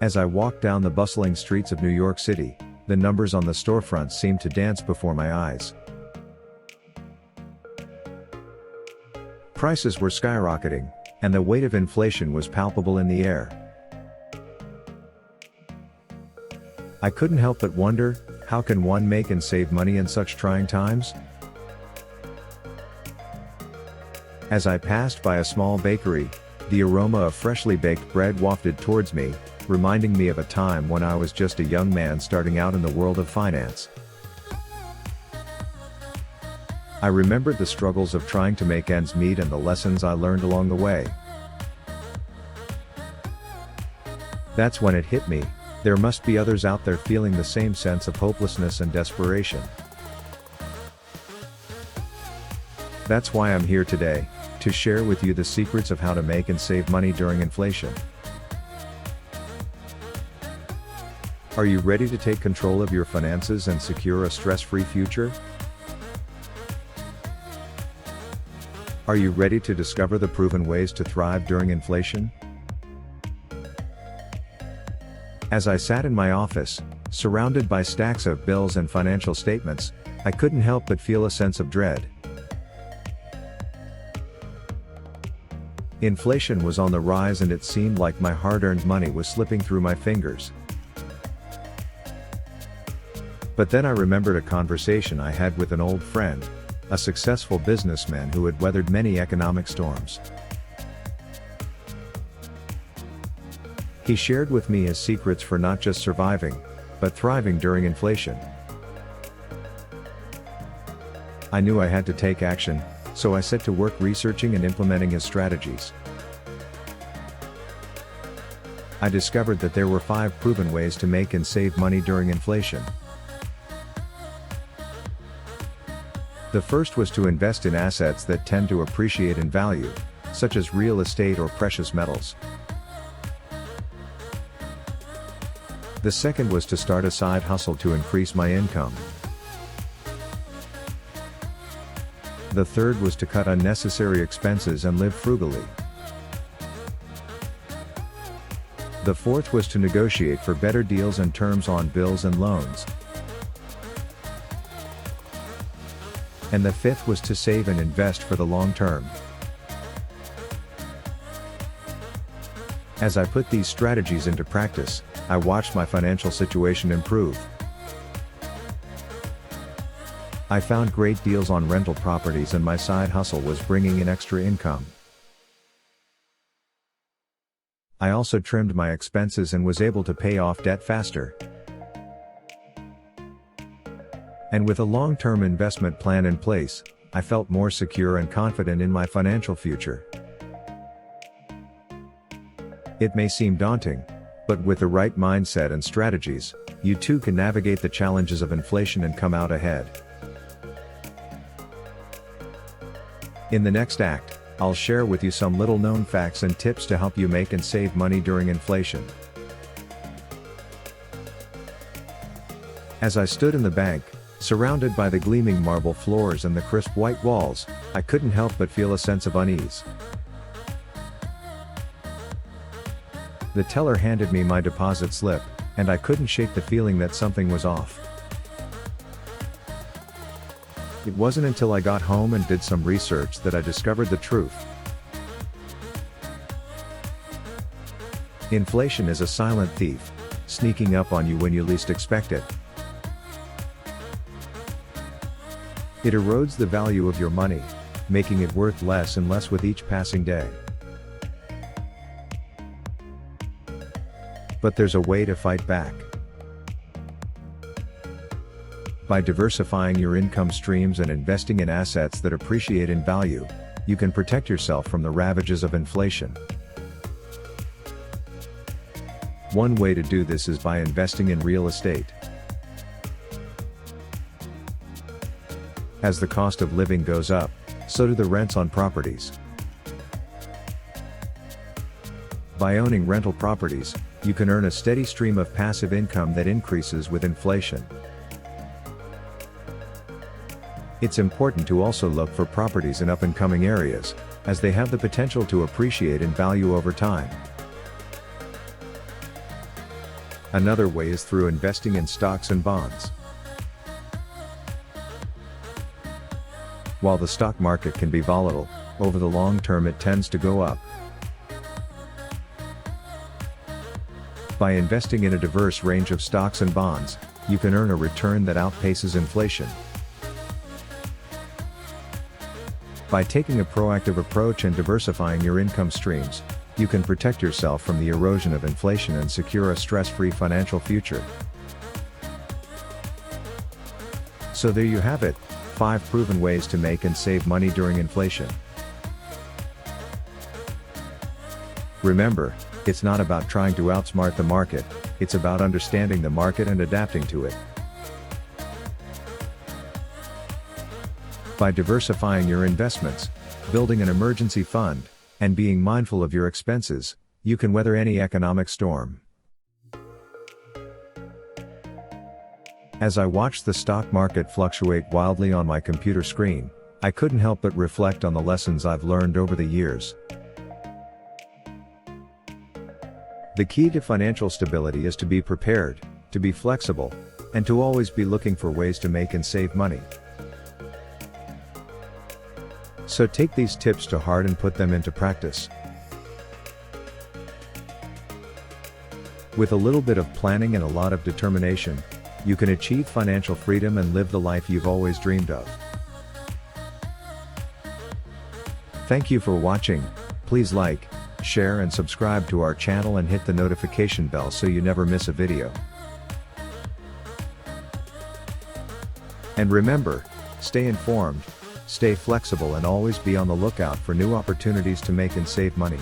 As I walked down the bustling streets of New York City, the numbers on the storefronts seemed to dance before my eyes. Prices were skyrocketing, and the weight of inflation was palpable in the air. I couldn't help but wonder, how can one make and save money in such trying times? As I passed by a small bakery, the aroma of freshly baked bread wafted towards me, reminding me of a time when I was just a young man starting out in the world of finance. I remembered the struggles of trying to make ends meet and the lessons I learned along the way. That's when it hit me, there must be others out there feeling the same sense of hopelessness and desperation. That's why I'm here today, to share with you the secrets of how to make and save money during inflation. Are you ready to take control of your finances and secure a stress-free future? Are you ready to discover the proven ways to thrive during inflation? As I sat in my office, surrounded by stacks of bills and financial statements, I couldn't help but feel a sense of dread. Inflation was on the rise and it seemed like my hard-earned money was slipping through my fingers. But then I remembered a conversation I had with an old friend, a successful businessman who had weathered many economic storms. He shared with me his secrets for not just surviving, but thriving during inflation. I knew I had to take action, so I set to work researching and implementing his strategies. I discovered that there were 5 proven ways to make and save money during inflation. The first was to invest in assets that tend to appreciate in value, such as real estate or precious metals. The second was to start a side hustle to increase my income. The third was to cut unnecessary expenses and live frugally. The fourth was to negotiate for better deals and terms on bills and loans. And the fifth was to save and invest for the long term. As I put these strategies into practice, I watched my financial situation improve. I found great deals on rental properties and my side hustle was bringing in extra income. I also trimmed my expenses and was able to pay off debt faster. And with a long-term investment plan in place, I felt more secure and confident in my financial future. It may seem daunting, but with the right mindset and strategies, you too can navigate the challenges of inflation and come out ahead. In the next act, I'll share with you some little-known facts and tips to help you make and save money during inflation. As I stood in the bank, surrounded by the gleaming marble floors and the crisp white walls, I couldn't help but feel a sense of unease. The teller handed me my deposit slip, and I couldn't shake the feeling that something was off. It wasn't until I got home and did some research that I discovered the truth. Inflation is a silent thief, sneaking up on you when you least expect it. It erodes the value of your money, making it worth less and less with each passing day. But there's a way to fight back. By diversifying your income streams and investing in assets that appreciate in value, you can protect yourself from the ravages of inflation. One way to do this is by investing in real estate. As the cost of living goes up, so do the rents on properties. By owning rental properties, you can earn a steady stream of passive income that increases with inflation. It's important to also look for properties in up-and-coming areas, as they have the potential to appreciate in value over time. Another way is through investing in stocks and bonds. While the stock market can be volatile, over the long term it tends to go up. By investing in a diverse range of stocks and bonds, you can earn a return that outpaces inflation. By taking a proactive approach and diversifying your income streams, you can protect yourself from the erosion of inflation and secure a stress-free financial future. So there you have it, 5 proven ways to make and save money during inflation. Remember, it's not about trying to outsmart the market, it's about understanding the market and adapting to it. By diversifying your investments, building an emergency fund, and being mindful of your expenses, you can weather any economic storm. As I watched the stock market fluctuate wildly on my computer screen, I couldn't help but reflect on the lessons I've learned over the years. The key to financial stability is to be prepared, to be flexible, and to always be looking for ways to make and save money. So take these tips to heart and put them into practice. With a little bit of planning and a lot of determination, you can achieve financial freedom and live the life you've always dreamed of. Thank you for watching. Please like, share and subscribe to our channel and hit the notification bell so you never miss a video. And remember, stay informed, stay flexible and always be on the lookout for new opportunities to make and save money.